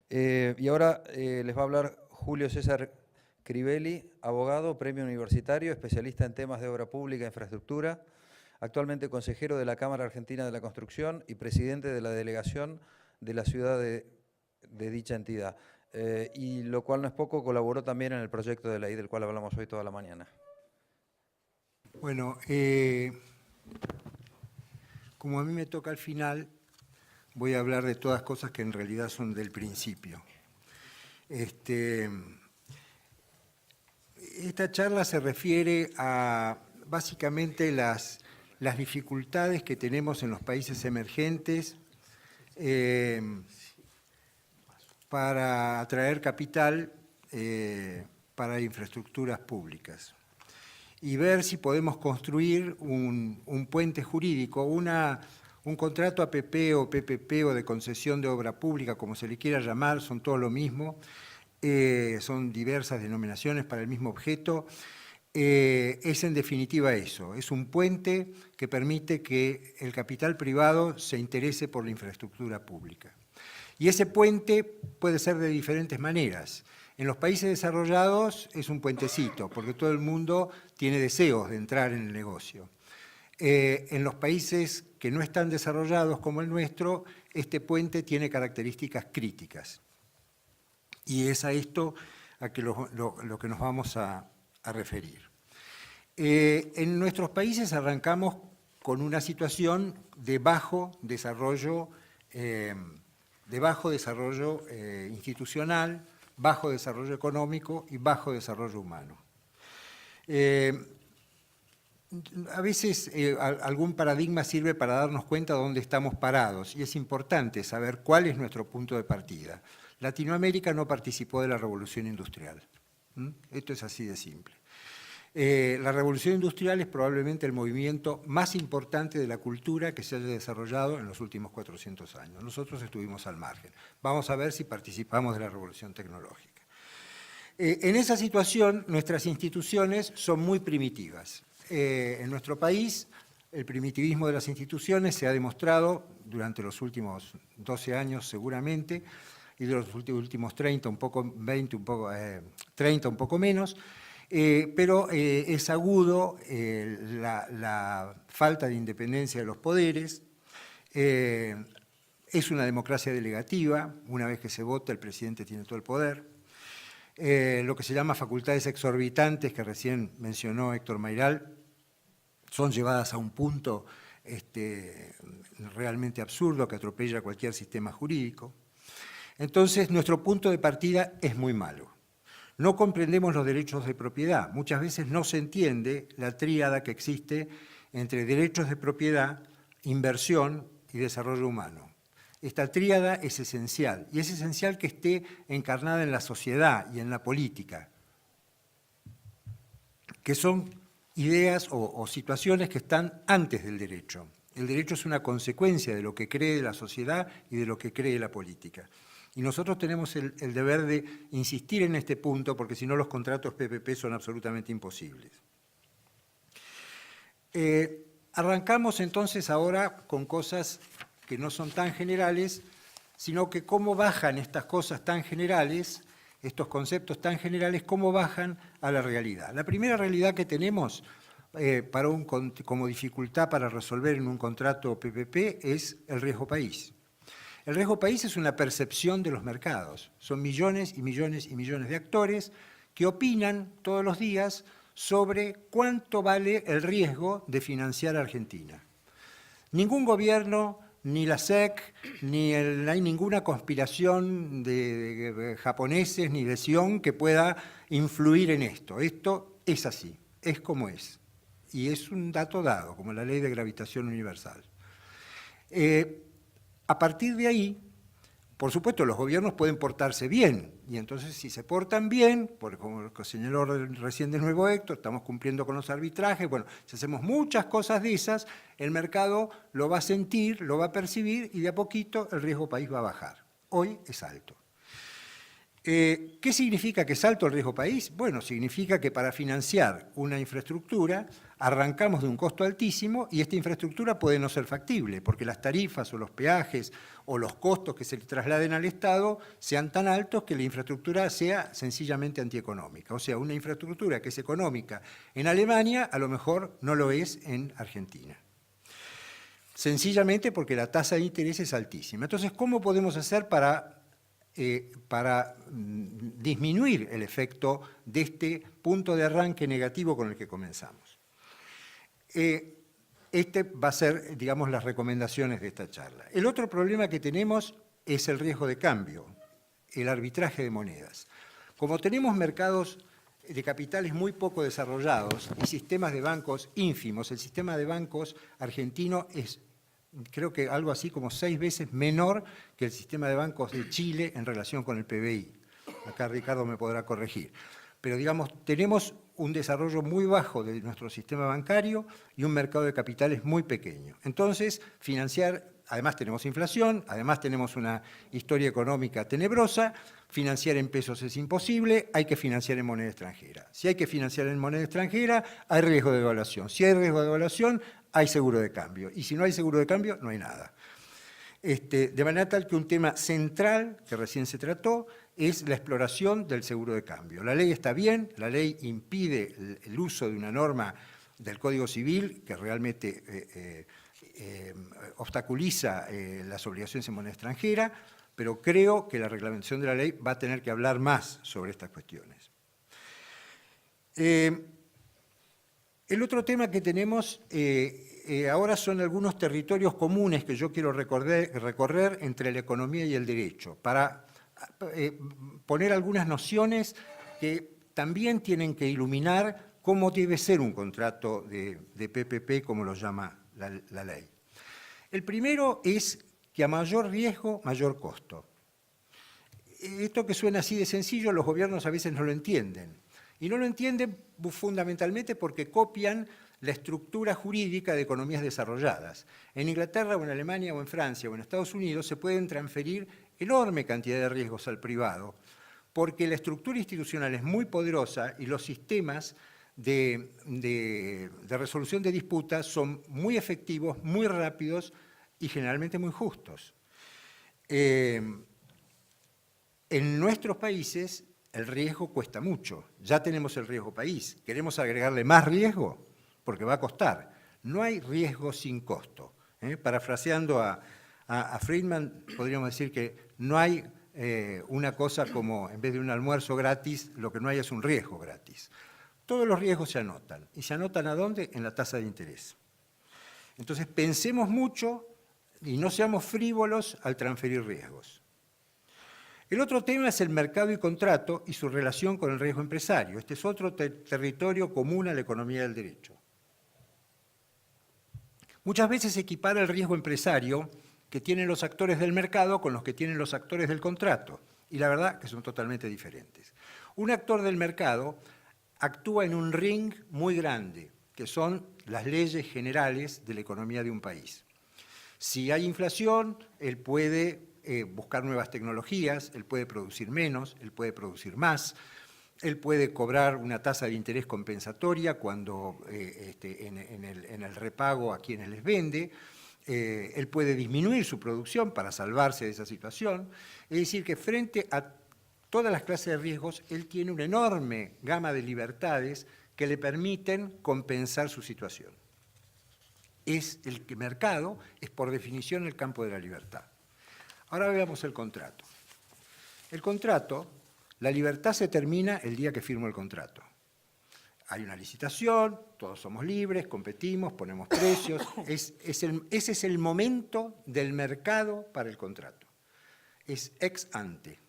Y ahora les va a hablar Julio César Crivelli, abogado, premio universitario, especialista en temas de obra pública e infraestructura, actualmente consejero de la Cámara Argentina de la Construcción y presidente de la delegación de la ciudad de dicha entidad. Y lo cual no es poco, colaboró también en el proyecto de ley del cual hablamos hoy toda la mañana. Bueno, como a mí me toca al final, voy a hablar de todas cosas que en realidad son del principio. Esta charla se refiere a básicamente las dificultades que tenemos en los países emergentes para atraer capital para infraestructuras públicas y ver si podemos construir un puente jurídico, un contrato APP o PPP o de concesión de obra pública, como se le quiera llamar, son todo lo mismo, son diversas denominaciones para el mismo objeto. Es en definitiva eso, es un puente que permite que el capital privado se interese por la infraestructura pública. Y ese puente puede ser de diferentes maneras. En los países desarrollados es un puentecito, porque todo el mundo tiene deseos de entrar en el negocio. En los países que no están desarrollados como el nuestro, este puente tiene características críticas. Y es a esto a que lo que nos vamos a referir. En nuestros países arrancamos con una situación de bajo desarrollo institucional, bajo desarrollo económico y bajo desarrollo humano. A veces algún paradigma sirve para darnos cuenta de dónde estamos parados y es importante saber cuál es nuestro punto de partida. Latinoamérica no participó de la revolución industrial. Esto es así de simple. La revolución industrial es probablemente el movimiento más importante de la cultura que se haya desarrollado en los últimos 400 años. Nosotros estuvimos al margen. Vamos a ver si participamos de la revolución tecnológica. En esa situación, nuestras instituciones son muy primitivas. En nuestro país, el primitivismo de las instituciones se ha demostrado durante los últimos 12 años seguramente, y de los últimos 30, un poco, 20, un poco, 30, un poco menos, pero es agudo la falta de independencia de los poderes, es una democracia delegativa, una vez que se vota el presidente tiene todo el poder, lo que se llama facultades exorbitantes, que recién mencionó Héctor Mayral, son llevadas a un punto realmente absurdo que atropella cualquier sistema jurídico. Entonces, nuestro punto de partida es muy malo. No comprendemos los derechos de propiedad. Muchas veces no se entiende la tríada que existe entre derechos de propiedad, inversión y desarrollo humano. Esta tríada es esencial, y es esencial que esté encarnada en la sociedad y en la política, que son ideas o situaciones que están antes del derecho. El derecho es una consecuencia de lo que cree la sociedad y de lo que cree la política. Y nosotros tenemos el deber de insistir en este punto, porque si no los contratos PPP son absolutamente imposibles. Arrancamos entonces ahora con cosas que no son tan generales, sino que cómo bajan estas cosas tan generales, estos conceptos tan generales, cómo bajan a la realidad. La primera realidad que tenemos como dificultad para resolver en un contrato PPP es el riesgo país. El riesgo país es una percepción de los mercados. Son millones y millones y millones de actores que opinan todos los días sobre cuánto vale el riesgo de financiar a Argentina. Ningún gobierno, ni la SEC, ni hay ninguna conspiración de japoneses ni de Sion que pueda influir en esto. Esto es así, es como es. Y es un dato dado, como la ley de gravitación universal. A partir de ahí, por supuesto, los gobiernos pueden portarse bien, y entonces si se portan bien, porque como lo señaló recién de nuevo Héctor, estamos cumpliendo con los arbitrajes, bueno, si hacemos muchas cosas de esas, el mercado lo va a sentir, lo va a percibir, y de a poquito el riesgo país va a bajar. Hoy es alto. ¿Qué significa que salto el riesgo país? Bueno, significa que para financiar una infraestructura arrancamos de un costo altísimo y esta infraestructura puede no ser factible, porque las tarifas o los peajes o los costos que se le trasladen al Estado sean tan altos que la infraestructura sea sencillamente antieconómica. O sea, una infraestructura que es económica en Alemania a lo mejor no lo es en Argentina. Sencillamente porque la tasa de interés es altísima. Entonces, ¿cómo podemos hacer para disminuir el efecto de este punto de arranque negativo con el que comenzamos? Este va a ser, digamos, las recomendaciones de esta charla. El otro problema que tenemos es el riesgo de cambio, el arbitraje de monedas. Como tenemos mercados de capitales muy poco desarrollados y sistemas de bancos ínfimos, el sistema de bancos argentino es, creo que algo así como 6 veces menor que el sistema de bancos de Chile en relación con el PBI. Acá Ricardo me podrá corregir. Pero digamos, tenemos un desarrollo muy bajo de nuestro sistema bancario y un mercado de capitales muy pequeño. Entonces, financiar, además tenemos inflación, además tenemos una historia económica tenebrosa, financiar en pesos es imposible, hay que financiar en moneda extranjera. Si hay que financiar en moneda extranjera, hay riesgo de devaluación. Si hay riesgo de devaluación, hay seguro de cambio. Y si no hay seguro de cambio, no hay nada. De manera tal que un tema central, que recién se trató, es la exploración del seguro de cambio. La ley está bien, la ley impide el uso de una norma del Código Civil que realmente obstaculiza las obligaciones en moneda extranjera, pero creo que la reglamentación de la ley va a tener que hablar más sobre estas cuestiones. El otro tema que tenemos ahora son algunos territorios comunes que yo quiero recorrer entre la economía y el derecho, para poner algunas nociones que también tienen que iluminar cómo debe ser un contrato de PPP, como lo llama la ley. El primero es que a mayor riesgo, mayor costo. Esto que suena así de sencillo, los gobiernos a veces no lo entienden. Y no lo entienden fundamentalmente porque copian la estructura jurídica de economías desarrolladas. En Inglaterra o en Alemania o en Francia o en Estados Unidos se pueden transferir enorme cantidad de riesgos al privado porque la estructura institucional es muy poderosa y los sistemas de resolución de disputas son muy efectivos, muy rápidos y generalmente muy justos. En nuestros países el riesgo cuesta mucho. Ya tenemos el riesgo país. ¿Queremos agregarle más riesgo? Porque va a costar. No hay riesgo sin costo. Parafraseando a Friedman, podríamos decir que no hay una cosa como, en vez de un almuerzo gratis, lo que no hay es un riesgo gratis. Todos los riesgos se anotan. ¿Y se anotan a dónde? En la tasa de interés. Entonces, pensemos mucho y no seamos frívolos al transferir riesgos. El otro tema es el mercado y contrato y su relación con el riesgo empresario. Este es otro territorio común a la economía del derecho. Muchas veces se equipara el riesgo empresario que tienen los actores del mercado con los que tienen los actores del contrato, y la verdad que son totalmente diferentes. Un actor del mercado actúa en un ring muy grande, que son las leyes generales de la economía de un país. Si hay inflación, él puede buscar nuevas tecnologías, él puede producir menos, él puede producir más, él puede cobrar una tasa de interés compensatoria cuando en el repago a quienes les vende, él puede disminuir su producción para salvarse de esa situación. Es decir, que frente a todas las clases de riesgos, él tiene una enorme gama de libertades que le permiten compensar su situación. El mercado es por definición el campo de la libertad. Ahora veamos el contrato. El contrato, la libertad se termina el día que firmo el contrato. Hay una licitación, todos somos libres, competimos, ponemos precios. Ese es el momento del mercado para el contrato. Es ex ante.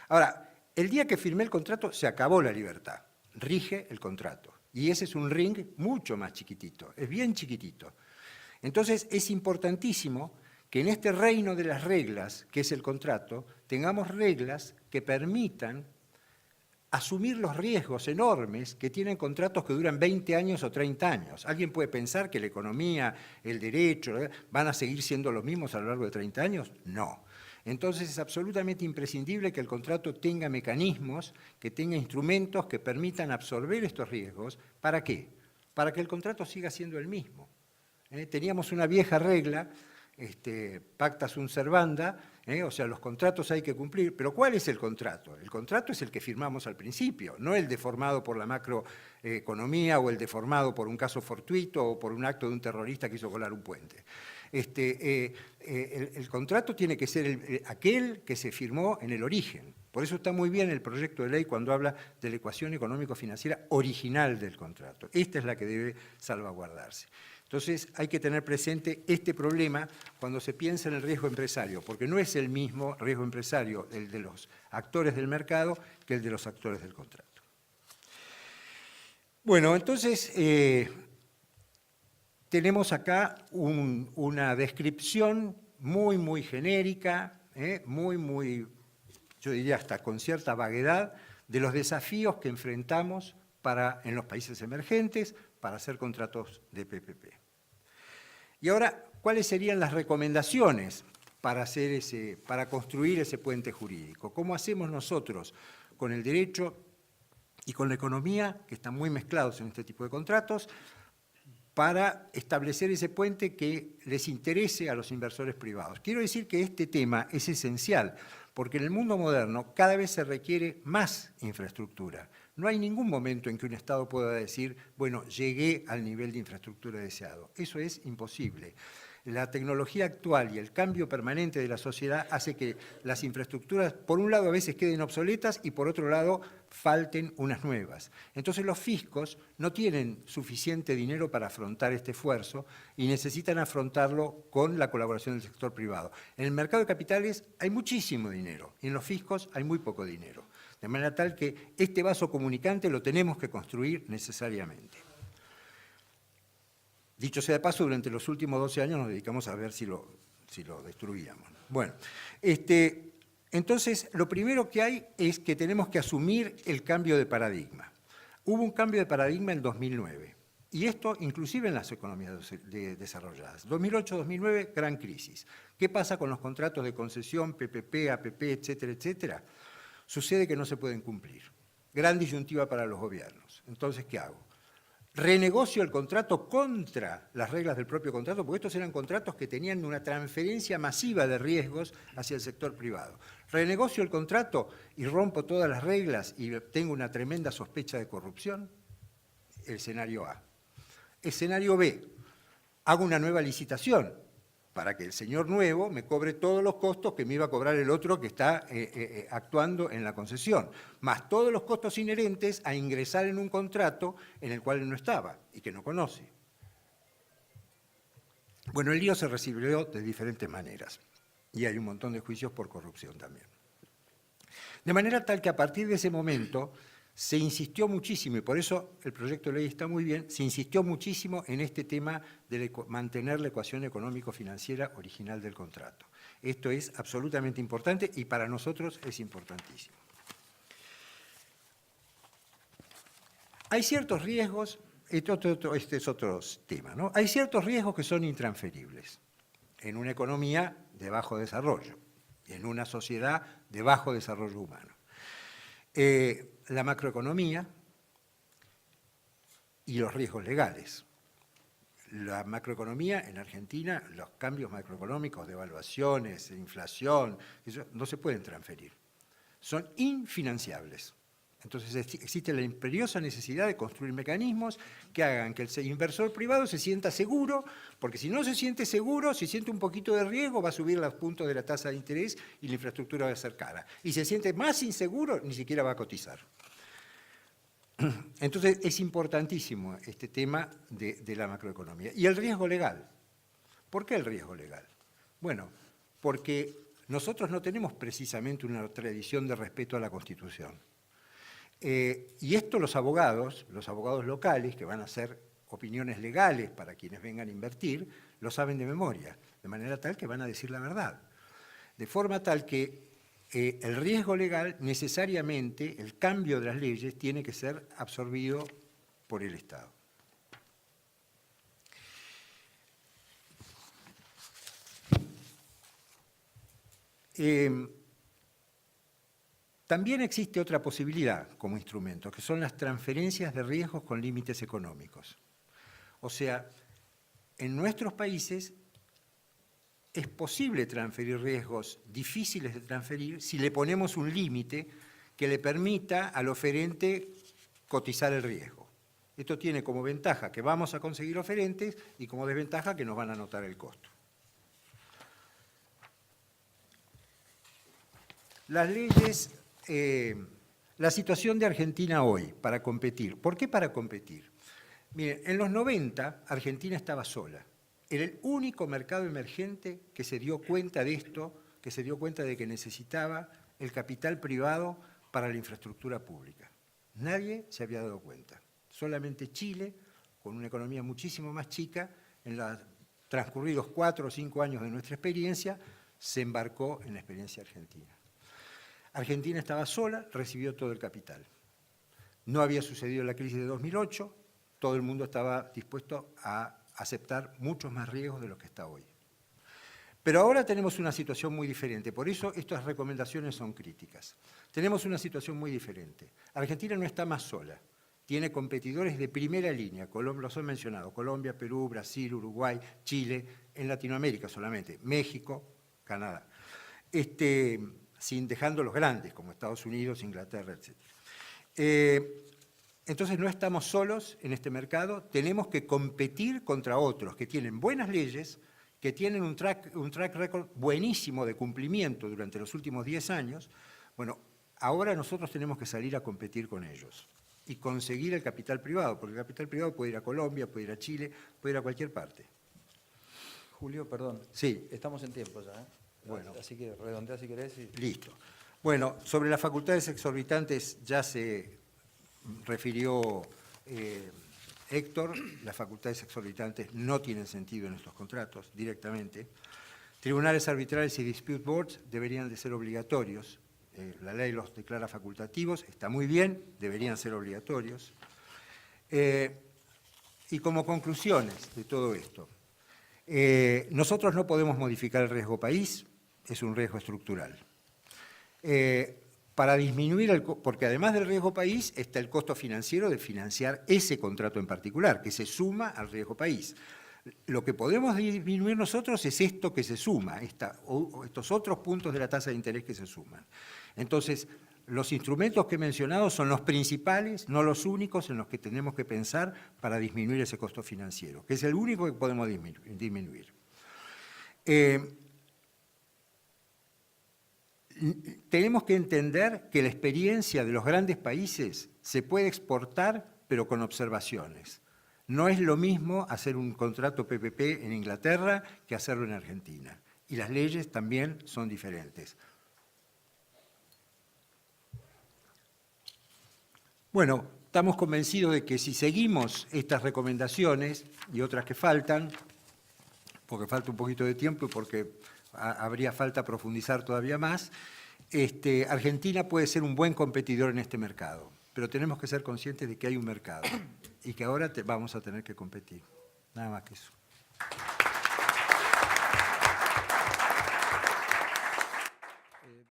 Ahora, el día que firmé el contrato se acabó la libertad, rige el contrato. Y ese es un ring mucho más chiquitito, es bien chiquitito. Entonces es importantísimo que en este reino de las reglas, que es el contrato, tengamos reglas que permitan asumir los riesgos enormes que tienen contratos que duran 20 años o 30 años. ¿Alguien puede pensar que la economía, el derecho, van a seguir siendo los mismos a lo largo de 30 años? No. Entonces es absolutamente imprescindible que el contrato tenga mecanismos, que tenga instrumentos que permitan absorber estos riesgos. ¿Para qué? Para que el contrato siga siendo el mismo. Teníamos una vieja regla, pacta sunt servanda, o sea, los contratos hay que cumplir, pero ¿cuál es el contrato? El contrato es el que firmamos al principio, no el deformado por la macroeconomía o el deformado por un caso fortuito o por un acto de un terrorista que hizo colar un puente. El contrato tiene que ser aquel que se firmó en el origen. Por eso está muy bien el proyecto de ley cuando habla de la ecuación económico-financiera original del contrato. Esta es la que debe salvaguardarse. Entonces hay que tener presente este problema cuando se piensa en el riesgo empresario, porque no es el mismo riesgo empresario el de los actores del mercado que el de los actores del contrato. Bueno, entonces tenemos acá una descripción muy genérica, yo diría hasta con cierta vaguedad, de los desafíos que enfrentamos en los países emergentes para hacer contratos de PPP. Y ahora, ¿cuáles serían las recomendaciones para construir ese puente jurídico? ¿Cómo hacemos nosotros con el derecho y con la economía, que están muy mezclados en este tipo de contratos, para establecer ese puente que les interese a los inversores privados? Quiero decir que este tema es esencial, porque en el mundo moderno cada vez se requiere más infraestructura. No hay ningún momento en que un Estado pueda decir, bueno, llegué al nivel de infraestructura deseado. Eso es imposible. La tecnología actual y el cambio permanente de la sociedad hace que las infraestructuras, por un lado, a veces queden obsoletas y por otro lado, falten unas nuevas. Entonces los fiscos no tienen suficiente dinero para afrontar este esfuerzo y necesitan afrontarlo con la colaboración del sector privado. En el mercado de capitales hay muchísimo dinero y en los fiscos hay muy poco dinero. De manera tal que este vaso comunicante lo tenemos que construir necesariamente. Dicho sea de paso, durante los últimos 12 años nos dedicamos a ver si lo destruíamos. Bueno, entonces lo primero que hay es que tenemos que asumir el cambio de paradigma. Hubo un cambio de paradigma en 2009, y esto inclusive en las economías desarrolladas. 2008-2009, gran crisis. ¿Qué pasa con los contratos de concesión, PPP, APP, etcétera, etcétera? Sucede que no se pueden cumplir. Gran disyuntiva para los gobiernos. Entonces, ¿qué hago? Renegocio el contrato contra las reglas del propio contrato, porque estos eran contratos que tenían una transferencia masiva de riesgos hacia el sector privado. Renegocio el contrato y rompo todas las reglas y tengo una tremenda sospecha de corrupción. El escenario A. Escenario B. Hago una nueva licitación para que el señor nuevo me cobre todos los costos que me iba a cobrar el otro que está actuando en la concesión, más todos los costos inherentes a ingresar en un contrato en el cual él no estaba y que no conoce. Bueno, el lío se resolvió de diferentes maneras y hay un montón de juicios por corrupción también. De manera tal que a partir de ese momento se insistió muchísimo, y por eso el proyecto de ley está muy bien, se insistió muchísimo en este tema de mantener la ecuación económico-financiera original del contrato. Esto es absolutamente importante y para nosotros es importantísimo. Hay ciertos riesgos, este es otro tema, ¿no? Hay ciertos riesgos que son intransferibles en una economía de bajo desarrollo, en una sociedad de bajo desarrollo humano. La macroeconomía y los riesgos legales. La macroeconomía en Argentina, los cambios macroeconómicos, devaluaciones, inflación, eso no se pueden transferir. Son infinanciables. Entonces existe la imperiosa necesidad de construir mecanismos que hagan que el inversor privado se sienta seguro, porque si no se siente seguro, si siente un poquito de riesgo, va a subir los puntos de la tasa de interés y la infraestructura va a ser cara. Y si se siente más inseguro, ni siquiera va a cotizar. Entonces es importantísimo este tema de la macroeconomía. Y el riesgo legal. ¿Por qué el riesgo legal? Bueno, porque nosotros no tenemos precisamente una tradición de respeto a la Constitución. Y esto los abogados locales, que van a hacer opiniones legales para quienes vengan a invertir, lo saben de memoria, de manera tal que van a decir la verdad. De forma tal que el riesgo legal, necesariamente, el cambio de las leyes, tiene que ser absorbido por el Estado. También existe otra posibilidad como instrumento, que son las transferencias de riesgos con límites económicos. O sea, en nuestros países es posible transferir riesgos difíciles de transferir si le ponemos un límite que le permita al oferente cotizar el riesgo. Esto tiene como ventaja que vamos a conseguir oferentes y como desventaja que nos van a anotar el costo. Las leyes, la situación de Argentina hoy para competir. ¿Por qué para competir? Miren, en los 90 Argentina estaba sola. Era el único mercado emergente que se dio cuenta de esto, que se dio cuenta de que necesitaba el capital privado para la infraestructura pública. Nadie se había dado cuenta. Solamente Chile, con una economía muchísimo más chica, en los transcurridos 4 o 5 años de nuestra experiencia, se embarcó en la experiencia argentina. Argentina estaba sola, recibió todo el capital. No había sucedido la crisis de 2008, todo el mundo estaba dispuesto a aceptar muchos más riesgos de los que está hoy. Pero ahora tenemos una situación muy diferente, por eso estas recomendaciones son críticas. Tenemos una situación muy diferente. Argentina no está más sola, tiene competidores de primera línea, los he mencionado, Colombia, Perú, Brasil, Uruguay, Chile, en Latinoamérica solamente, México, Canadá. Sin dejando los grandes, como Estados Unidos, Inglaterra, etc. Entonces no estamos solos en este mercado, tenemos que competir contra otros que tienen buenas leyes, que tienen un track record buenísimo de cumplimiento durante los últimos 10 años. Bueno, ahora nosotros tenemos que salir a competir con ellos y conseguir el capital privado, porque el capital privado puede ir a Colombia, puede ir a Chile, puede ir a cualquier parte. Julio, perdón. Sí. Estamos en tiempo ya, ¿eh? Bueno. Así que redondea si querés. Listo. Bueno, sobre las facultades exorbitantes ya se refirió Héctor, las facultades exorbitantes no tienen sentido en estos contratos directamente. Tribunales arbitrales y dispute boards deberían de ser obligatorios. La ley los declara facultativos, está muy bien, deberían ser obligatorios. Y como conclusiones de todo esto, nosotros no podemos modificar el riesgo país, es un riesgo estructural. Para disminuir, porque además del riesgo país está el costo financiero de financiar ese contrato en particular, que se suma al riesgo país. Lo que podemos disminuir nosotros es esto que se suma, estos otros puntos de la tasa de interés que se suman. Entonces, los instrumentos que he mencionado son los principales, no los únicos en los que tenemos que pensar para disminuir ese costo financiero, que es el único que podemos disminuir. Tenemos que entender que la experiencia de los grandes países se puede exportar, pero con observaciones. No es lo mismo hacer un contrato PPP en Inglaterra que hacerlo en Argentina. Y las leyes también son diferentes. Bueno, estamos convencidos de que si seguimos estas recomendaciones y otras que faltan, porque falta un poquito de tiempo y porque habría falta profundizar todavía más, Argentina puede ser un buen competidor en este mercado, pero tenemos que ser conscientes de que hay un mercado y que ahora vamos a tener que competir. Nada más que eso.